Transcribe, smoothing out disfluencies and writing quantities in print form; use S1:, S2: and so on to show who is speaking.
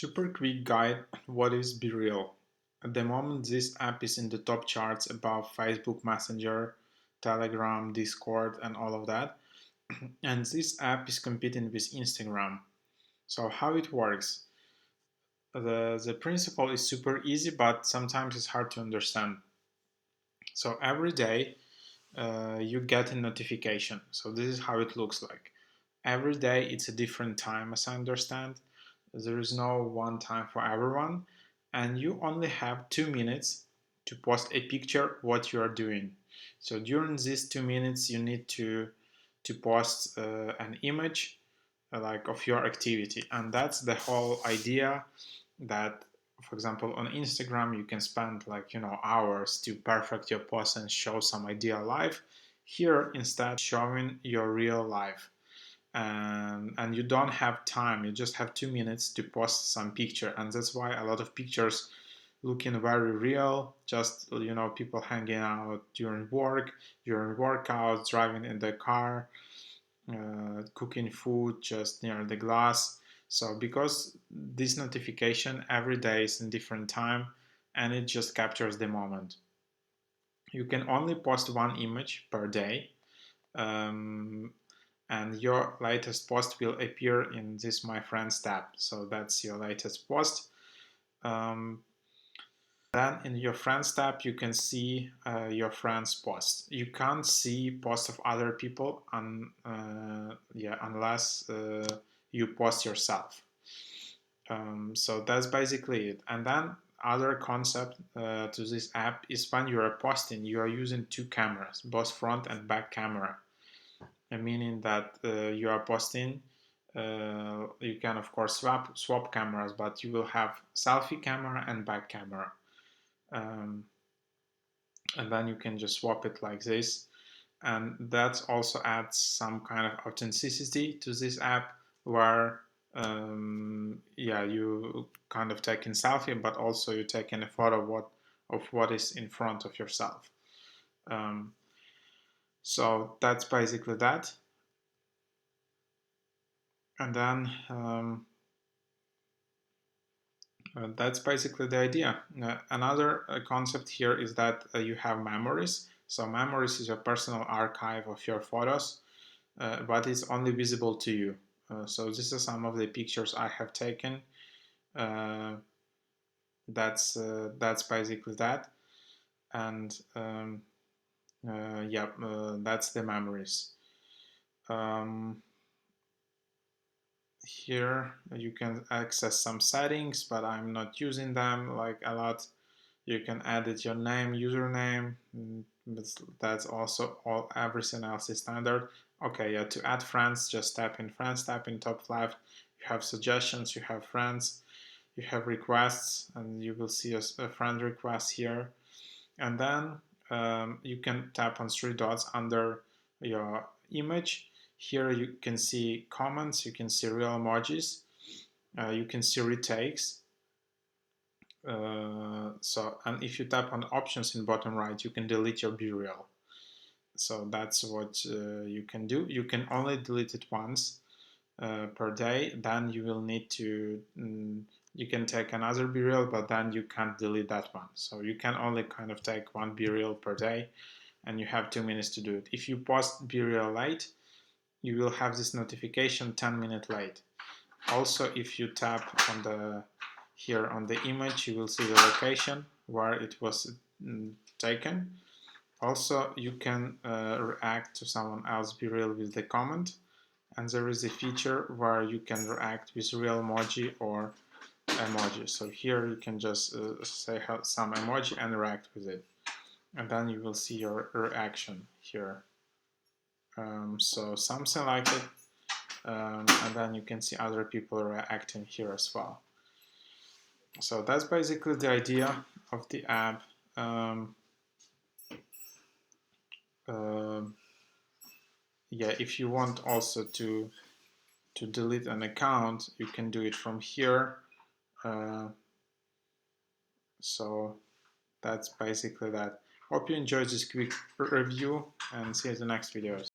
S1: Super quick guide, what is BeReal? At the moment this app is in the top charts above Facebook Messenger, Telegram, Discord and all of that. And this app is competing with Instagram. So how it works? The principle is super easy, but sometimes it's hard to understand. So every day you get a notification. So this is how it looks like. Every day it's a different time, as I understand. There is no one time for everyone, and you only have 2 minutes to post a picture what you are doing. So during these 2 minutes you need to post an image like of your activity, and that's the whole idea. That, for example, on Instagram you can spend like hours to perfect your post and show some ideal life. Here instead showing your real life, and you don't have time, you just have 2 minutes to post some picture, and that's why a lot of pictures looking very real, just people hanging out during work, during workouts, driving in the car, cooking food just near the glass. So because this notification every day is in different time, and it just captures the moment. You can only post one image per day, um, and your latest post will appear in this My Friends tab. So that's your latest post. Then in your Friends tab you can see your friends post. You can't see posts of other people unless you post yourself. So that's basically it. And then other concept to this app is when you are posting, you are using two cameras, both front and back camera. Meaning that you are posting, you can of course swap cameras, but you will have selfie camera and back camera, um, and then you can just swap it like this, and that also adds some kind of authenticity to this app, where you kind of taking selfie, but also you taking a photo of what is in front of yourself. So that's basically that. And then that's basically the idea. Another concept here is that you have memories. So memories is your personal archive of your photos, but it's only visible to you. So this is some of the pictures I have taken. Uh, that's basically that. And that's the memories. Here you can access some settings, but I'm not using them like a lot. You can edit your name, username, but that's also everything else is standard. Okay, yeah, to add friends, just tap in friends, tap in top left. You have suggestions, you have friends, you have requests, and you will see a friend request here. And then you can tap on three dots under your image. Here you can see comments, you can see real emojis, you can see retakes. And if you tap on options in bottom right, you can delete your BeReal. So that's what you can do. You can only delete it once per day. Then you will need to you can take another BeReal, but then you can't delete that one. So you can only kind of take one BeReal per day, and you have 2 minutes to do it. If you post BeReal late, you will have this notification 10 minutes late. Also, if you tap on the here on the image, you will see the location where it was taken. Also, you can react to someone else BeReal with the comment, and there is a feature where you can react with real emoji or emoji. So here you can just say some emoji and react with it, and then you will see your reaction here. So something like it, and then you can see other people reacting here as well. So that's basically the idea of the app. Yeah, if you want also to delete an account, you can do it from here. So that's basically that. Hope you enjoyed this quick review, and see you in the next videos.